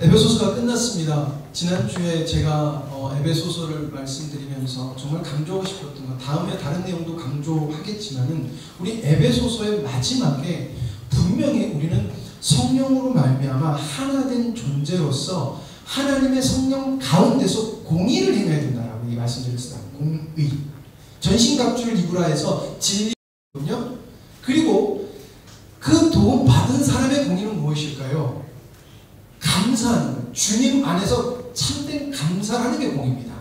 에베소서가 끝났습니다. 지난주에 제가 에베소서를 말씀드리면서 정말 강조하고 싶었던 것, 다음에 다른 내용도 강조하겠지만은 우리 에베소서의 마지막에 분명히 우리는 성령으로 말미암아 하나된 존재로서 하나님의 성령 가운데서 공의를 행해야 된다라고 말씀드렸습니다. 공의. 전신갑주를 입으라 해서 진리거든요. 그리고 그 도움 받은 사람의 공의는 무엇일까요? 감사하는 것. 주님 안에서 참된 감사하는 게 공의입니다.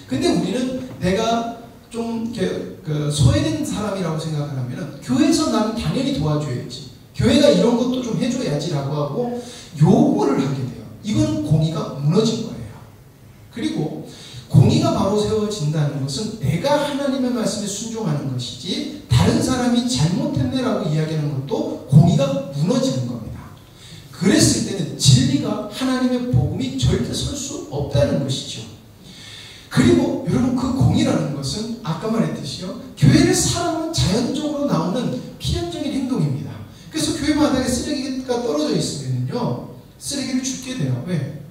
근데 우리는 내가 좀 소외된 사람이라고 생각을 하면 교회에서 나는 당연히 도와줘야지, 교회가 이런 것도 좀 해줘야지라고 하고 요구를 하게 돼요. 이건 공의가 무너진 거예요. 그리고 공의가 바로 세워진다는 것은 내가 하나님의 말씀에 순종하는 것이지 다른 사람이 잘못했네라고 이야기하는 것도 공의가 무너지는 겁니다. 그랬을 때는 진리가 하나님의 복음이 절대 설 수 없다는 것이죠. 그리고 여러분, 그 공의라는 것은 아까 말했듯이요, 교회를 사랑하면 자연적으로 나오는 필연적인 행동입니다. 그래서 교회 바닥에 쓰레기가 떨어져 있으면요, 쓰레기를 줍게 돼요. 왜?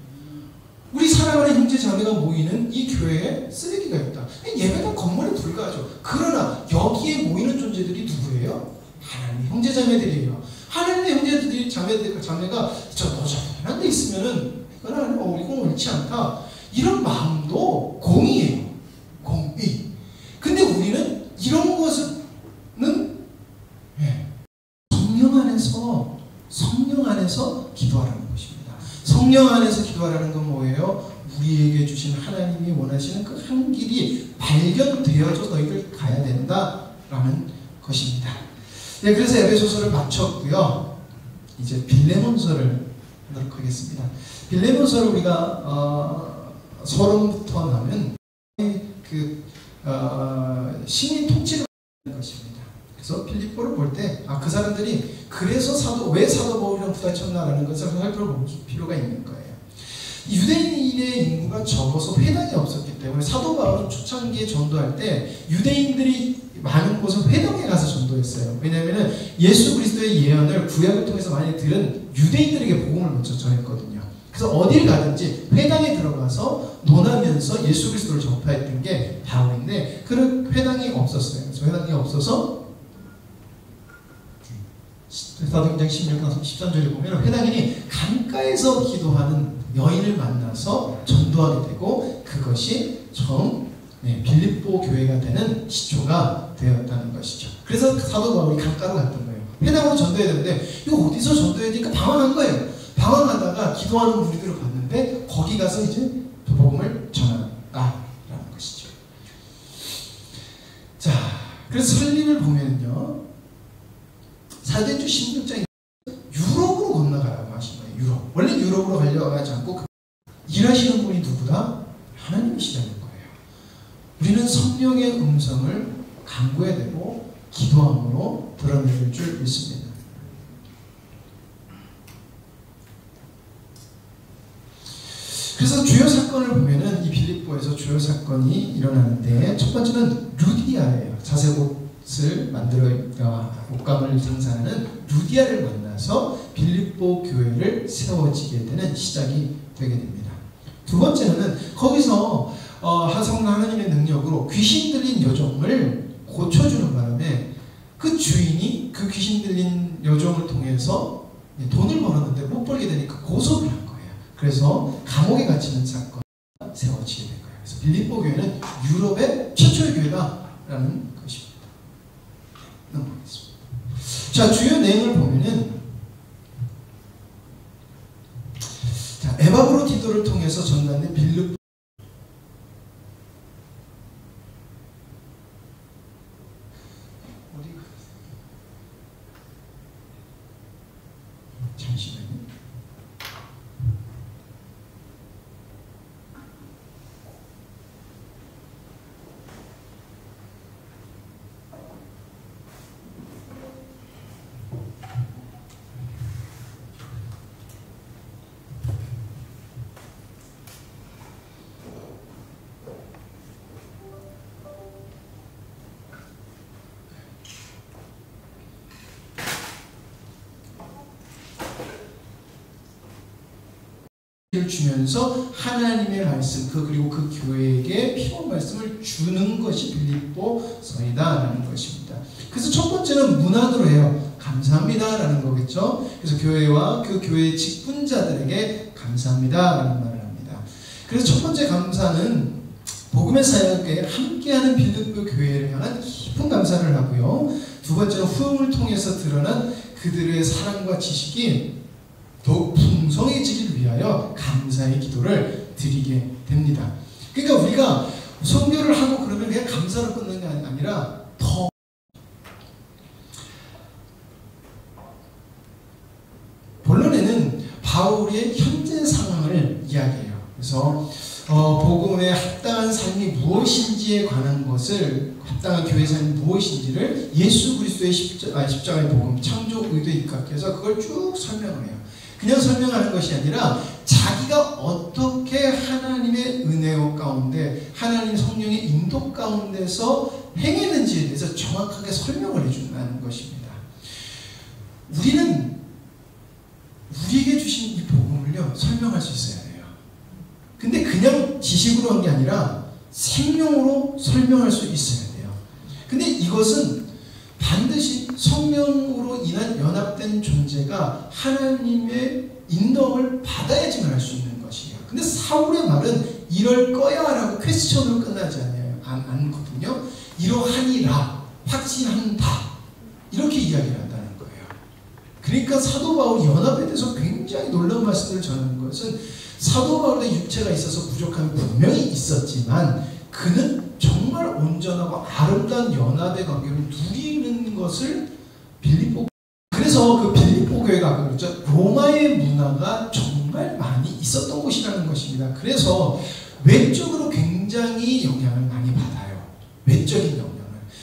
우리 사랑하는 형제 자매가 모이는 이 교회에 쓰레기가 있다. 예배당 건물에 불과하죠. 그러나 여기에 모이는 존재들이 누구예요? 하나님의 형제 자매들이에요. 하나님의 형제들이 자매가 너 저편한 데 있으면은 이건 옳지 않다, 이런 마음도 공의예요. 공의. 근데 우리는 이런 것은 성령 안에서 기도하라는 것입니다. 성령 안에서 기도하라는 건 뭐예요? 우리에게 주신 하나님이 원하시는 그 한 길이 발견되어져 너희들 가야 된다라는 것입니다. 네, 그래서 에베소서를 마쳤고요. 이제 빌레몬서를 하도록 하겠습니다. 빌레몬서를 우리가 서론부터 나면 신이 통치를 하는 것입니다. 그래서 필립보를 볼 때 그 사람들이 그래서 왜 사도 바울이랑 부딪혔나라는 것을 살펴볼 필요가 있는 거예요. 유대인의 인구가 적어서 회당이 없었기 때문에 사도 바울은 초창기에 전도할 때 유대인들이 많은 곳은 회당에 가서 전도했어요. 왜냐하면 예수 그리스도의 예언을 구약을 통해서 많이 들은 유대인들에게 복음을 먼저 전했거든요. 그래서 어딜 가든지 회당에 들어가서 논하면서 예수 그리스도를 전파했던 게 바울인데, 그런 회당이 없었어요. 그래서 회당이 없어서 사도행전 16장 13절에 보면 회당인이 강가에서 기도하는 여인을 만나서 전도하게 되고, 그것이 빌립보 교회가 되는 시초가 되었다는 것이죠. 그래서 사도 바울이 강가로 갔던 거예요. 회당으로 전도해야 되는데 이거 어디서 전도해야 되니까 방황한 거예요. 방황하다가 기도하는 무리들을 봤는데 거기 가서 이제 복음을 전한다라는 것이죠. 자, 그래서 설립을 보면요, 사도행전 16장에 유럽으로 건너가라고 하신 거예요. 유럽. 원래 유럽으로 가려고 하지 않고 일하시는 분이 누구다? 하나님이시라는 거예요. 우리는 성령의 음성을 간구해야 되고 기도함으로 드러낼 줄 믿습니다. 그래서 주요 사건을 보면은 이 빌립보에서 주요 사건이 일어나는데, 첫 번째는 루디아예요. 자색옷을 만들어 옷감을 장사하는 루디아를 만나서 빌립보 교회를 세워지게 되는 시작이 되게 됩니다. 두 번째는 거기서 하나님의 능력으로 귀신 들린 여종을 고쳐주는 바람에 그 주인이 그 귀신 들린 여종을 통해서 돈을 벌었는데 못 벌게 되니까 고소를 한 거예요. 그래서 감옥에 갇히는 사건이 세워지게 된 거예요. 그래서 빌립보 교회는 유럽의 최초의 교회다라는 것입니다. 넘어가겠습니다. 자, 주요 내용을 보면은, 에바브로디도를 통해서 전달된 빌립보 잠시만요. 를 주면서 하나님의 말씀 그리고 그 교회에게 필요한 말씀을 주는 것이 빌립보서이다라는 것입니다. 그래서 첫 번째는 문안으로 해요. 감사합니다라는 거겠죠. 그래서 교회와 그 교회의 직분자들에게 감사합니다라는 말을 합니다. 그래서 첫 번째 감사는 복음의 사역에 함께하는 빌립보 교회를 향한 깊은 감사를 하고요. 두 번째는 후음을 통해서 드러난 그들의 사랑과 지식이 더욱 풍성해지길 위하여 감사의 기도를 드리게 됩니다. 그러니까 우리가 선교를 하고 그러면 그냥 감사로 끝나는 게 아니라 더 본론에는 바울의 현재 상황을 이야기해요. 그래서 복음의 합당한 삶이 무엇인지에 관한 것을 합당한 교회 삶이 무엇인지를 예수 그리스도의 십자가의 복음 창조 의도에 입각해서 그걸 쭉 설명을 해요. 그냥 설명하는 것이 아니라 자기가 어떻게 하나님의 은혜 가운데 하나님 성령의 인도 가운데서 행했는지에 대해서 정확하게 설명을 해준다는 것입니다. 우리는 우리에게 주신 이 복음을요 설명할 수 있어야 돼요. 근데 그냥 지식으로 한 게 아니라 생명으로 설명할 수 있어야 돼요. 근데 이것은 반드시 성령으로 인한 연합된 존재가 하나님의 인도를 받아야지만 할 수 있는 것이에요. 근데 사울의 말은 이럴 거야 라고 퀘스천으로 끝나지 않거든요. 이러하니라, 확신한다 이렇게 이야기를 한다는 거예요. 그러니까 사도 바울이 연합에 대해서 굉장히 놀라운 말씀을 전하는 것은 사도 바울의 육체가 있어서 부족함이 분명히 있었지만 그는 정말 온전하고 아름다운 연합의 관계를 누리는 것을 그래서 그 빌립보 교회가 그렇죠. 로마의 문화가 정말 많이 있었던 곳이라는 것입니다. 그래서 외적으로 굉장히 영향을 많이 받아요. 외적인 영향을.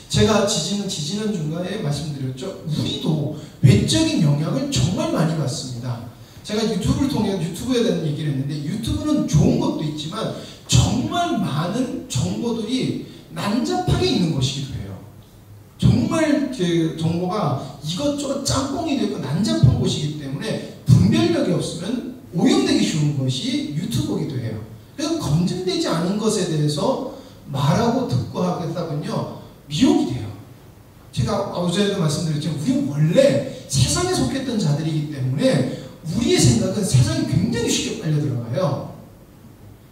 제가 지지난 중간에 말씀드렸죠. 우리도 외적인 영향을 정말 많이 받습니다. 제가 유튜브를 통해 유튜브에 대한 얘기를 했는데 유튜브는 좋은 것도 있지만 정말 많은 정보들이 난잡하게 있는 것이기도 해요. 정말 그 정보가 이것저것 짬뽕이 되고 난잡한 곳이기 때문에 분별력이 없으면 오염되기 쉬운 것이 유튜브이기도 해요. 그래서 검증되지 않은 것에 대해서 말하고 듣고 하다 보면요 미혹이 돼요. 제가 어제도 말씀드렸지만 우리는 원래 세상에 속했던 자들이기 때문에 우리의 생각은 세상에 굉장히 쉽게 빨려 들어가요.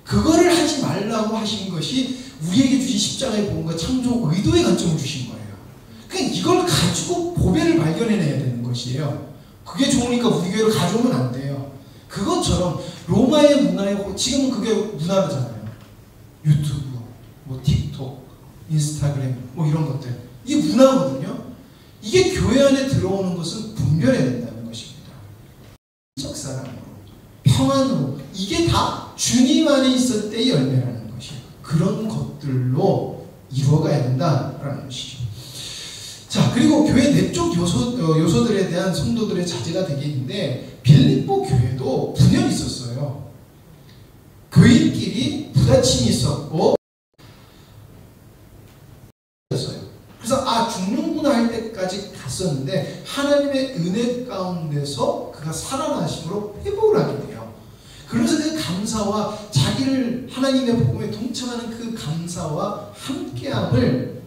그거를 하지 말라고 하신 것이 우리에게 주신 십자가의 복음과 창조 의도의 관점을 주신 거예요. 그러니까 이걸 가지고 보배를 발견해내야 되는 것이에요. 그게 좋으니까 우리 교회로 가져오면 안 돼요. 그것처럼 로마의 문화에 지금은 그게 문화잖아요. 유튜브, 뭐 틱톡, 인스타그램 뭐 이런 것들 이게 문화거든요. 이게 교회 안에 들어오는 것은 분별해야 된다는 것입니다. 적 사랑으로, 평안으로 이게 다 주님 안에 있을 때의 열매라는 것이에요. 그런 것들로 이루어가야 된다라는 것이죠. 자, 그리고 교회 내적 요소들에 대한 성도들의 자제가 되겠는데 빌립보 교회도 분열이 있었어요. 교인끼리 부딪힘이 있었고 그래서 죽는구나 할 때까지 갔었는데 하나님의 은혜 가운데서 그가 살아나심으로 회복을 하게 돼요. 그래서 그 감사와 자기를 하나님의 복음에 동참하는 그 감사와 함께함을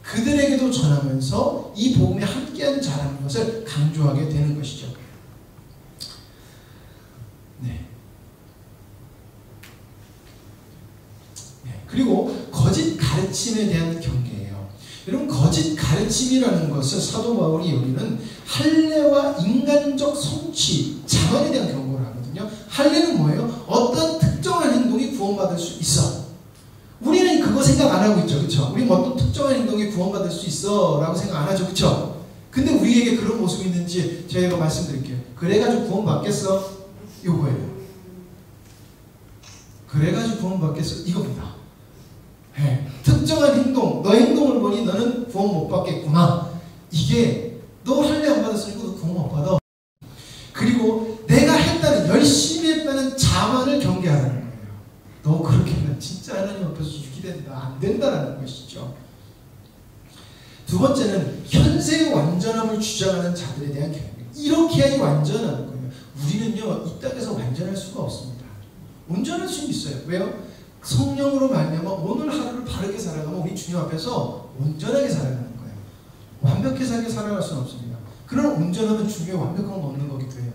그들에게도 전하면서 이 복음에 함께하는 자라는 것을 강조하게 되는 것이죠. 네. 그리고 거짓 가르침에 대한 경계예요. 여러분 거짓 가르침이라는 것을 사도 바울이 여기는 할례와 인간적 성취, 자만에 대한 경고를 하거든요. 할례는 뭐예요? 어떤 특정한 행동이 구원받을 수 있어. 우리는 그거 생각 안 하고 있죠. 그렇죠? 우리는 어떤 특정한 행동이 구원받을 수 있어 라고 생각 안 하죠. 그렇죠? 근데 우리에게 그런 모습이 있는지 제가 말씀드릴게요. 그래가지고 구원받겠어? 이거예요. 그래가지고 구원받겠어? 이겁니다. 네. 특정한 행동, 너 행동을 보니 너는 구원 못 받겠구나. 이게 너 할례 안 받았으니까 너 구원 못 받아. 그리고 내가 했다는 열심히 했다는 자만을 경계하라는 거예요. 너 그렇게 하면 진짜 하나님 앞에서 죽이 된다. 안 된다라는 것이죠. 두 번째는 현세의 완전함을 주장하는 자들에 대한 경계. 이렇게 해야 완전한 거예요. 우리는요 이 땅에서 완전할 수가 없습니다. 온전할 수 있어요. 왜요? 성령으로 말미암아 오늘 하루를 바르게 살아가면 우리 주님 앞에서 온전하게 살아가는 거예요. 완벽하게 살아갈 수는 없습니다. 그런 온전함은 주님의 완벽한 거 없는 거기도 해요.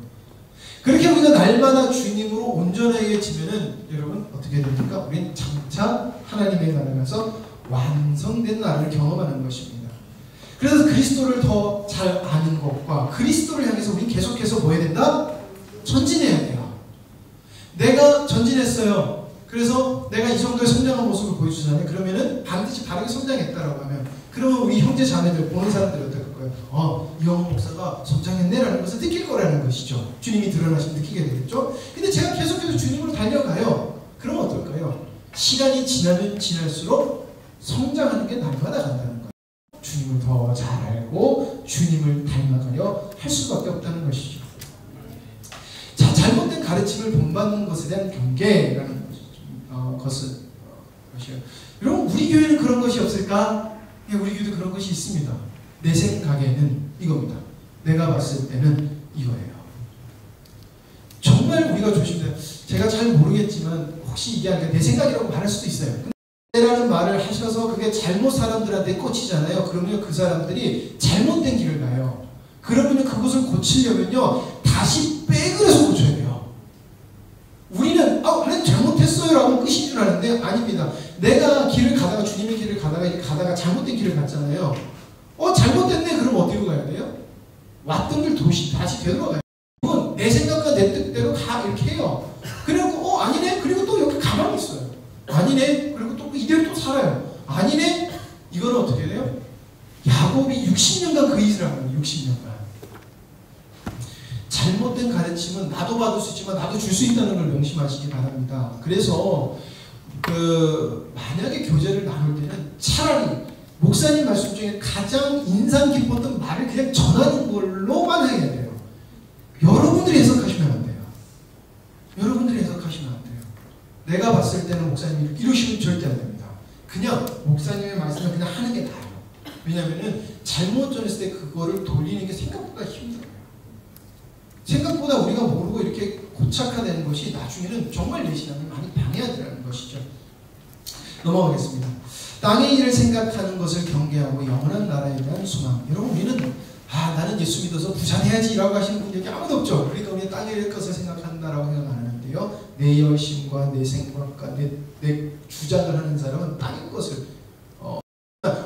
그렇게 우리가 날마다 주님으로 온전해지면은 여러분 어떻게 됩니까? 우리는 장차 하나님의 나라에 가서 완성된 나라를 경험하는 것입니다. 그래서 그리스도를 더 잘 아는 것과 그리스도를 향해서 우리는 계속해서 뭐 해야 된다? 전진해야 돼요. 내가 전진했어요. 그래서 내가 이 정도의 성장한 모습을 보여주잖아요. 그러면은 반드시 바르게 성장했다라고 하면 그러면 우리 형제 자매들 보는 사람들이 어떨 거예요? 이영훈 목사가 성장했네라는 것을 느낄 거라는 것이죠. 주님이 드러나시면 느끼게 되겠죠. 근데 제가 계속해서 주님으로 달려가요. 그러면 어떨까요? 시간이 지나면 지날수록 성장하는 게 날마다 간다는 거예요. 주님을 더 잘 알고 주님을 닮아가려 할 수밖에 없다는 것이죠. 자, 잘못된 가르침을 본받는 것에 대한 경계라는 것이요. 여러분, 우리 교회는 그런 것이 없을까? 예, 우리 교회도 그런 것이 있습니다. 내 생각에는 이겁니다. 내가 봤을 때는 이거예요. 정말 우리가 조심해야, 제가 잘 모르겠지만 혹시 이게 아니라 내 생각이라고 말할 수도 있어요. 라는 말을 하셔서 그게 잘못 사람들한테 꽂히잖아요. 그러면 그 사람들이 잘못된 길을 가요. 그러면 그것을 고치려면요 다시 백을 해서 고쳐야 돼요. 우리는 하나님 잘못했어요 라고 끝인 줄 아는데 아닙니다. 내가 길을 가다가 주님의 길을 가다가 잘못된 길을 갔잖아요. 잘못됐네. 그럼 어디로 가야 돼요? 왔던 길 다시 되돌아가요. 내 생각과 내 뜻대로 가 이렇게 해요. 그리고 아니네. 그리고 또 여기 가만히 있어요. 아니네. 그리고 또 이대로 또 살아요. 아니네. 이거는 어떻게 돼요? 야곱이 60년간 그 일을 한 거예요. 60년간. 잘못된 가르침은 나도 받을 수 있지만 나도 줄 수 있다는 걸 명심하시기 바랍니다. 그래서 만약에 교제를 나눌 때는 차라리 목사님 말씀 중에 가장 인상 깊었던 말을 그냥 전하는 걸로만 해야 돼요. 여러분들이 해석하시면 안 돼요. 여러분들이 해석하시면 안 돼요. 내가 봤을 때는 목사님이 이러시면 절대 안 됩니다. 그냥 목사님의 말씀을 그냥 하는 게 나아요. 왜냐하면 잘못 전했을 때 그거를 돌리는 게 생각보다 힘들어요. 생각보다 우리가 모르고 이렇게 고착화되는 것이 나중에는 정말 내 신앙을 많이 방해하더라는 것이죠. 넘어가겠습니다. 땅의 일을 생각하는 것을 경계하고 영원한 나라에 대한 소망. 여러분, 우리는 나는 예수 믿어서 부자돼야지 라고 하시는 분 여기 아무도 없죠. 그러니까 우리는 땅의 것을 생각한다라고 생각 안 하는데요. 내 열심과 내 생각과 내 주장을 하는 사람은 땅의 것을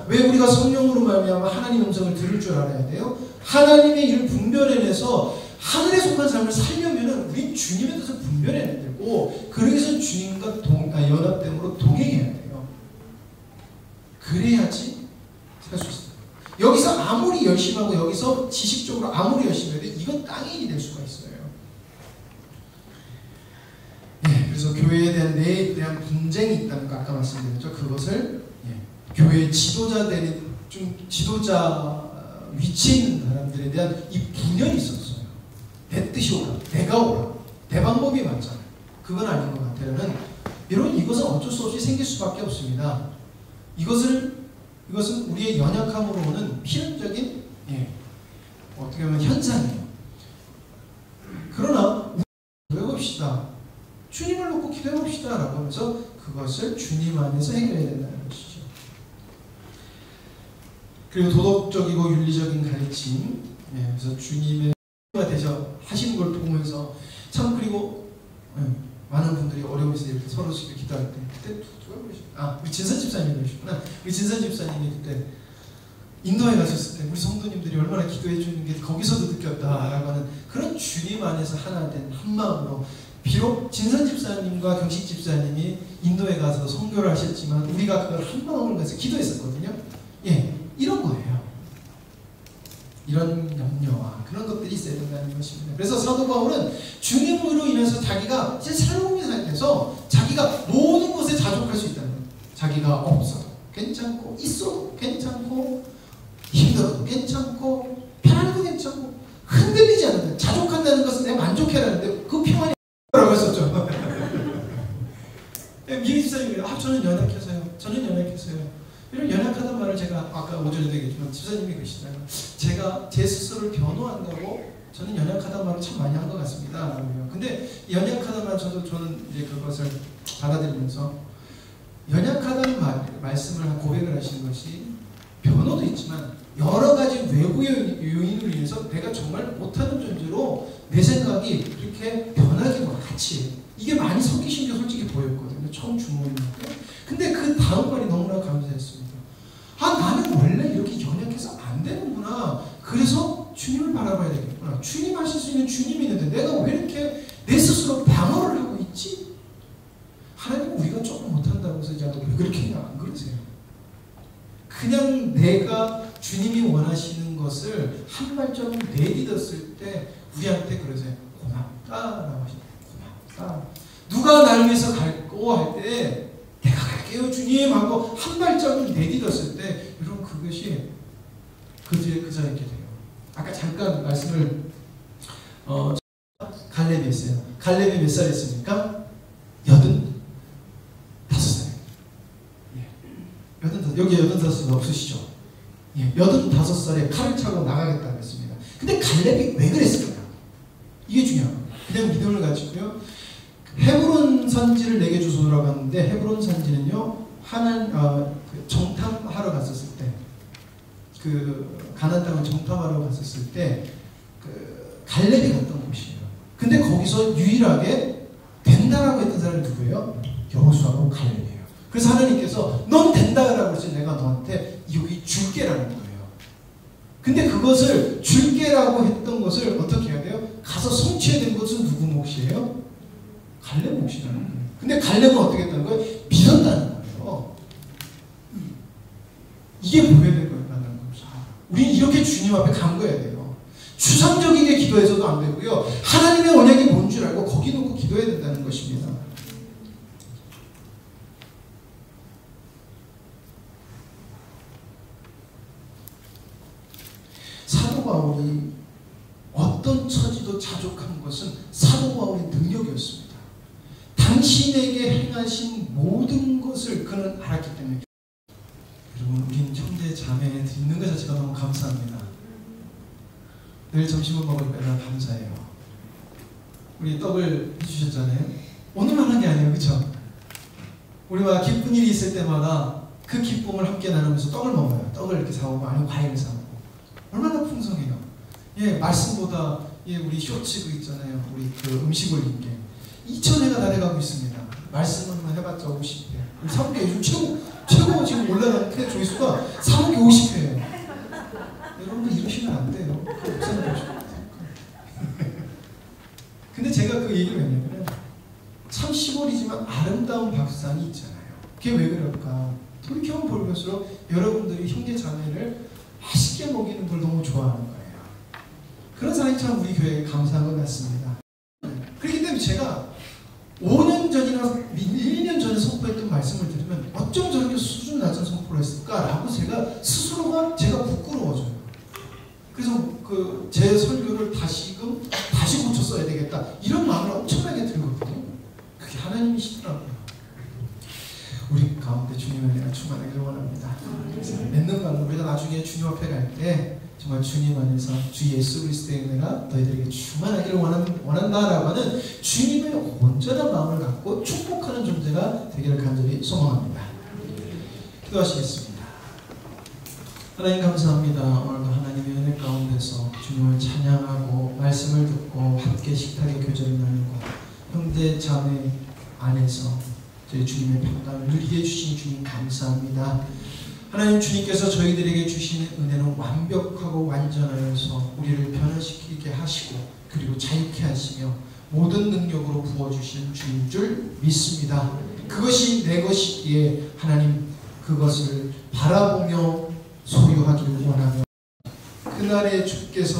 왜 우리가 성령으로 말미암아 하나님의 음성을 들을 줄 알아야 돼요? 하나님의 일을 분별해내서 하늘에 속한 삶을 살려면 우린 주님에 대해서 분별해내야 되고 그래서 주님과 연합됨으로 동행해야 돼요. 그래야지 살 수 있어요. 여기서 아무리 열심히 하고 여기서 지식적으로 아무리 열심히 해도 이건 땅의 일이 될 수가 있어요. 그래서 교회에 대한 내에 대한 분쟁이 있다는 거 아까 말씀드렸죠. 그것을 교회 지도자 위치에 있는 사람들에 대한 이 분열이 있었어요. 내 뜻이 오라, 내가 오라, 내 방법이 맞잖아요. 그건 아닌 것 같아요. 여러분, 이것은 어쩔 수 없이 생길 수밖에 없습니다. 이것은 우리의 연약함으로 오는 필연적인 어떻게 보면 현상이에요. 그러나 기도해봅시다. 주님을 놓고 기도해봅시다 라고 하면서 그것을 주님 안에서 해결해야 된다는 것이죠. 그리고 도덕적이고 윤리적인 가르침, 그래서 주님의 되셔 하시는 걸 보면서 참, 그리고 많은 분들이 어려움에서 이렇게 서로 기도할 때 그때 누가 그러셨나? 우리 진선 집사님이 그러셨구나. 우리 진선 집사님이 그때 인도에 가셨을 때 우리 성도님들이 얼마나 기도해 주는 게 거기서도 느꼈다라고 하는 그런 주님 안에서 하나 된 한 마음으로, 비록 진선 집사님과 경식 집사님이 인도에 가서 선교를 하셨지만 우리가 그걸 한 마음으로 가서 기도했었거든요. 이런 거예요. 이런 염려와 그런 것들이 있어야 된다는 것입니다. 그래서 사도 바울은 주님으로 인해서 자기가 이제 새로운 삶에서 자기가 모든 것에 자족할 수 있다는 거예요. 자기가 없어도 괜찮고 있어도 괜찮고 힘들어도 괜찮고 편안해도 괜찮고 흔들리지 않는다. 자족한다는 것은 내가 만족해라는데 그 평안이 라고 했었죠. 미리 집사님이 저는 연약해서요. 저는 연약해서요. 이런 연약하다는 말을 제가 아까 오전에도 얘기했지만 집사님이 그러시잖아요. 제가 제 스스로를 변호한다고 저는 연약하다는 말을 참 많이 한 것 같습니다. 근데 연약하다는 말 저는 이제 그것을 받아들이면서 연약하다는 말씀을 고백을 하시는 것이 변호도 있지만 여러 가지 외부의 요인으로 인해서 내가 정말 못하는 존재로 내 생각이 그렇게 변하기와 같이 이게 많이 섞이신 게 솔직히 보였거든요. 처음 주모니까. 근데 그 다음 말이 너무나 감사했습니다. 아, 나는 원래 이렇게 연약해서 안 되는구나. 그래서 주님을 바라봐야 되겠구나. 주님 하실 수 있는 주님이 있는데 내가 왜 이렇게 내 스스로 방어를 하고 있지? 하나님 우리가 조금 못한다고 해서 야, 너 왜 그렇게 했냐? 안 그러세요. 그냥 내가 주님이 원하시는 것을 한 발자국 내딛었을 때 우리한테 그러세요. 고맙다라고 하시죠. 고맙다. 누가 나를 위해서 갈고 할 때 내가 갈게요 주님 하고 한 발자국 내딛었을 때 여러분 그것이 그 자리에 있게 돼요. 아까 잠깐 말씀을 갈렙이 했어요. 갈렙이 몇 살 했습니까? 85살. 여기 85살 없으시죠? 예, 85살에 칼을 차고 나가겠다고 했습니다. 근데 갈렙이 왜 그랬을까요? 이게 중요한 거예요. 그냥 믿음을 가지고요. 헤브론 산지를 내게 주소라고 하는데 헤브론 산지는요 정탐하러 갔었을 때 그 가나안 땅을 정탐하러 갔었을 때 그 갈렙이 갔던 곳이에요. 근데 거기서 유일하게 된다라고 했던 사람이 누구예요? 여호수아하고 갈렙이에요. 그래서 하나님께서 넌 된다라고 해서 내가 너한테 여기 줄게라는 거예요. 근데 그것을 줄게라고 했던 것을 어떻게 해야 돼요? 가서 성취해야 된 것은 누구 몫이에요? 갈렙 몫이라는 거예요. 근데 갈렙은 어떻게 했다는 거예요? 믿었다는 거예요. 이게 보여야 될 거예요. 우리는 이렇게 주님 앞에 간거해야 돼요. 추상적이게 기도해서도 안 되고요. 하나님의 언약이 뭔 줄 알고 거기 놓고 기도해야 된다는 것입니다. 사도 바울이 어떤 처지도 자족한 것은 사도 바울의 능력이었습니다. 당신에게 행하신 모든 것을 그는 알았기 때문에 여러분 우리는 형제 자매 있는 것 자체가 너무 감사합니다. 늘 점심을 먹을 때마다 감사해요. 우리 떡을 해주셨잖아요. 오늘만 한 게 아니에요. 그렇죠? 우리가 기쁜 일이 있을 때마다 그 기쁨을 함께 나누면서 떡을 먹어요. 떡을 이렇게 사오고 아니면 과일을 사오고 얼마나 풍성해요. 예, 말씀보다 예, 우리 쇼츠 그 있잖아요. 우리 그 음식 올린 게 2,000회가 다 돼가고 있습니다. 말씀은 해봤자 50회. 우리 사목계 요즘 최고 지금 올라가는 회 조회수가 사목계 50회예요. 여러분들 이러시면 안 돼요. 목사님 보시고. 근데 제가 그 얘기를 했냐면 참 시골이지만 아름다운 밥상이 있잖아요. 그게 왜 그럴까? 돌이켜보면 볼수록 여러분들이 형제 자매를 맛있게 먹이는 걸 너무 좋아하는 거예요. 그런 사람이 참 우리 교회에 감사한 것 같습니다. 그렇기 때문에 제가 5년 전이나 1년 전에 선포했던 말씀을 들으면 어쩜 저렇게 수준 낮은 선포를 했을까라고 제가 부끄러워져요. 그래서 제 설교를 다시 고쳐 써야 되겠다 이런 마음을 엄청나게 들거든요. 그게 하나님이시더라고요. 우리 가운데 주님의 은혜가 충만하기를 원합니다. 맺는 말로 우리가 나중에 주님 앞에 갈 때 정말 주님 안에서 주 예수 그리스도의 은혜가 너희들에게 충만하기를 원한다라고 하는 주님의 온전한 마음을 갖고 축복하는 존재가 되기를 간절히 소망합니다. 기도하시겠습니다. 하나님 감사합니다. 오늘도 하나님의 은혜 가운데서 주님을 찬양하고 말씀을 듣고 함께 식탁에 교제를 나누고 형제 자매 안에서 저희 주님의 평강을 누리게 해주신 주님 감사합니다. 하나님 주님께서 저희들에게 주시는 은혜는 완벽하고 완전하여서 우리를 변화시키게 하시고 그리고 자유케 하시며 모든 능력으로 부어주신 주인 줄 믿습니다. 그것이 내 것이기에 하나님 그것을 바라보며 소유하기를 원하며 그날에 주께서